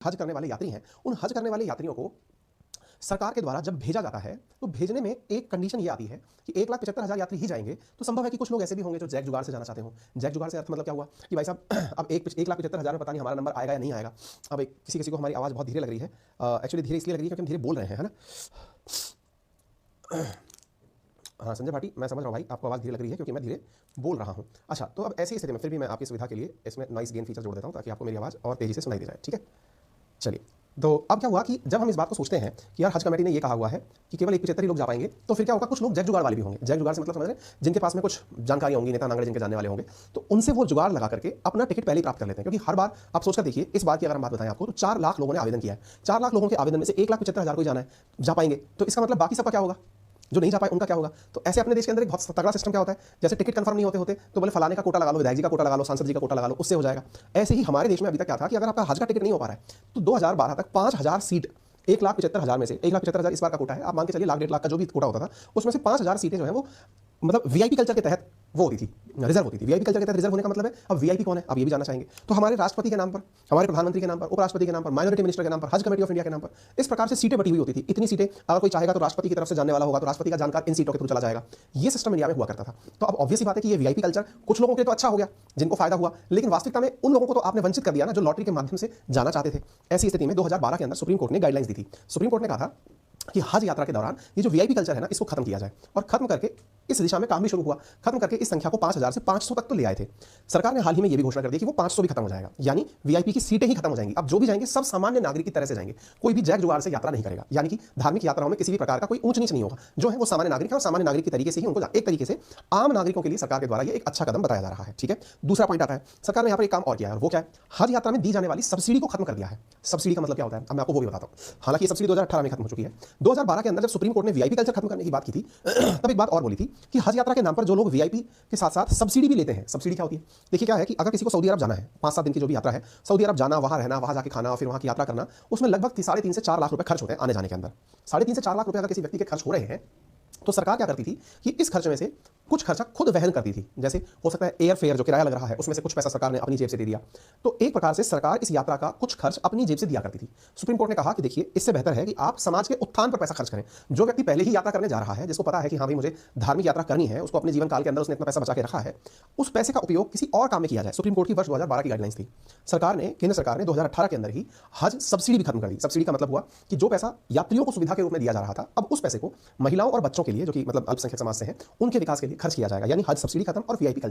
हज करने वाले यात्री हैं, उन हज करने वाले यात्रियों को सरकार के द्वारा जब भेजा जाता है तो भेजने में एक कंडीशन ये आती है कि 1,75,000 यात्री ही जाएंगे। तो संभव है कि कुछ लोग ऐसे भी होंगे जो जैक जुगाड़ से जाना चाहते हो। जैक जुगाड़ से अर्थ मतलब क्या हुआ कि भाई साहब अब 1,75,000 में पता नहीं हमारा नंबर आएगा या नहीं आएगा। अब किसी किसी को हमारी आवाज़ बहुत धीरे लग रही है, एक्चुअली धीरे इसलिए लग रही है क्योंकि हम धीरे बोल रहे हैं, है ना। हाँ संजय भाटी, मैं समझ रहा हूँ भाई, आपको आवाज़ धीरे लग रही है क्योंकि मैं धीरे बोल रहा हूँ। अच्छा, तो अब ऐसी स्थिति में फिर भी मैं आपकी सुविधा के लिए इसमें नॉइस गेन फीचर जोड़ देता हूँ ताकि आपको मेरी आवाज़ और तेज़ी से सुनाई दे जाए, ठीक है। चलिए, तो अब क्या हुआ कि जब हम इस बात को सोचते हैं कि यार हज कमेटी ने ये कहा हुआ है कि केवल 175 ही लोग जा पाएंगे, तो फिर क्या होगा, कुछ लोग जैक जुगाड़ वाले भी होंगे। जैक जुगाड़ से मतलब समझ रहे हैं, जिनके पास में कुछ जानकारी होंगी, नेता नांगड़े जिनके जानने वाले होंगे, तो उनसे वो जुगाड़ लगा करके अपना टिकट पहले ही प्राप्त कर लेते हैं। क्योंकि हर बार आप सोचकर देखिए, इस बार की अगर हम बात बताएं आपको, तो 4 लाख लोगों ने आवेदन किया है। 4 लाख लोगों के आवेदन में से 1,75,000 को जाना है, जा पाएंगे, तो इसका मतलब बाकी सबका क्या होगा, जो नहीं जा पाए उनका क्या होगा। तो ऐसे अपने देश के अंदर एक बहुत तगड़ा सिस्टम क्या होता है, जैसे टिकट कंफर्म नहीं होते तो बोले फलाने का कोटा लगा लो, विधायक जी का कोटा लगा लो, सांसद जी का कोटा लगा लो, उससे हो जाएगा। ऐसे ही हमारे देश में अभी तक क्या था कि अगर आपका हज का टिकट नहीं हो पा रहा है तो 2012 तक 5,000 सीट, 1,75,000 में से 1,75,000 इस बार का कोटा है, आप मान के चलिए 1,00,000-1,50,000 का जो भी कोटा होता था, उसमें से 5,000 सीटें जो है वो मतलब वीआईपी कल्चर के तहत वो होती थी, रिजर्व होती थी। वीआईपी कल्चर के तहत रिजर्व होने का मतलब है, अब वीआईपी कौन है आप ये भी जानना चाहेंगे। तो हमारे राष्ट्रपति के नाम पर, हमारे प्रधानमंत्री के नाम पर, उपराष्ट्रपति के नाम पर, माइनॉरिटी मिनिस्टर के नाम पर, हज कमेटी ऑफ इंडिया के नाम पर, इस प्रकार से सीटें बटी हुई होती थी। इतनी सीटें अगर कोई चाहेगा तो राष्ट्रपति की तरफ से जानने वाला होगा तो राष्ट्रपति का जानकार इन सीटों के थ्रू चला जाएगा। ये सिस्टम इंडिया में हुआ करता था। तो अब ऑब्वियस बात है कि ये वीआईपी कल्चर कुछ लोगों के तो अच्छा हो गया, जिनको फायदा हुआ, लेकिन वास्तविकता में उन लोगों को तो आपने वंचित कर दिया ना, जो लॉटरी के माध्यम से जाना चाहते थे। ऐसी स्थिति में 2012 के अंदर सुप्रीम कोर्ट ने गाइडलाइंस दी थी। सुप्रीम कोर्ट ने कहा था कि हज यात्रा के दौरान ये जो वीआईपी कल्चर है ना, इसको खत्म किया जाए, और खत्म करके इस दिशा में काम भी शुरू हुआ। खत्म करके इस संख्या को 5,000 से 500 तक तो ले आए थे। सरकार ने हाल ही में ये भी घोषणा कर दी कि वो 500 भी खत्म हो जाएगा, यानी वीआईपी की सीटें ही खत्म हो जाएंगी। अब जो भी जाएंगे सब सामान्य नागरिक की तरह से जाएंगे, कोई भी जैक जुगाड़ से यात्रा नहीं करेगा। यानी कि धार्मिक यात्राओं में किसी भी प्रकार का कोई ऊंच नीच नहीं होगा, जो है वो सामान्य नागरिक है और सामान्य नागरिक की तरीके से ही उनको एक तरीके से आम नागरिकों के लिए सरकार के द्वारा ये एक अच्छा कदम बताया जा रहा है, ठीक है। दूसरा पॉइंट आता है, सरकार ने यहाँ पर एक काम और किया है, और वो क्या है, हज यात्रा में दी जाने वाली सब्सिडी को खत्म कर दिया है। सब्सिडी का मतलब क्या होता है, अब मैं आपको वो भी बताता हूँ। हालांकि सब्सिडी 2018 में खत्म हो चुकी है। 2012 के अंदर जब सुप्रीम कोर्ट ने वीआईपी कल्चर खत्म करने की बात की थी, तब एक बात और बोली थी कि हज यात्रा के नाम पर जो लोग वीआईपी के साथ साथ सब्सिडी भी लेते हैं। सब्सिडी क्या होती है, देखिए क्या है कि अगर किसी को सऊदी अरब जाना है, 5-7 दिन की जो भी यात्रा है, सऊदी अरब जाना, वहां रहना, वहां जाके खाना, फिर वहां की यात्रा करना, उसमें लगभग 3.5 से 4 लाख रुपए खर्च होते हैं आने जाने के अंदर। 3.5 से 4 लाख रुपए अगर किसी व्यक्ति के खर्च हो रहे हैं, तो सरकार क्या करती थी कि इस खर्च में से कुछ खर्चा खुद वहन करती थी। जैसे हो सकता है एयर फेयर जो किराया लग रहा है, उसमें से कुछ पैसा सरकार ने अपनी जेब से दे दिया। तो एक प्रकार से सरकार इस यात्रा का कुछ खर्च अपनी जेब से दिया करती थी। सुप्रीम कोर्ट ने कहा कि देखिए, इससे बेहतर है कि आप समाज के उत्थान पर पैसा खर्च करें। जो व्यक्ति पहले ही यात्रा करने जा रहा है, जिसको पता है कि हाँ भाई मुझे धार्मिक यात्रा करनी है, उसको अपने जीवन काल के अंदर उसने इतना पैसा बचा के रखा है, उस पैसे का उपयोग किसी और काम में किया जाए। सुप्रीम कोर्ट की वर्ष 2012 की गाइडलाइंस थी। सरकार ने, केंद्र सरकार ने 2018 के अंदर ही हज सब्सिडी भी खत्म कर दी। सब्सिडी का मतलब हुआ कि जो पैसा यात्रियों को सुविधा के रूप में दिया जा रहा था, अब उस पैसे को महिलाओं और बच्चों के लिए, जो कि मतलब अल्पसंख्यक समाज से हैं, उनके विकास के लिए खर्च किया जाएगा। यानी हज सब्सिडी खत्म और वीआईपी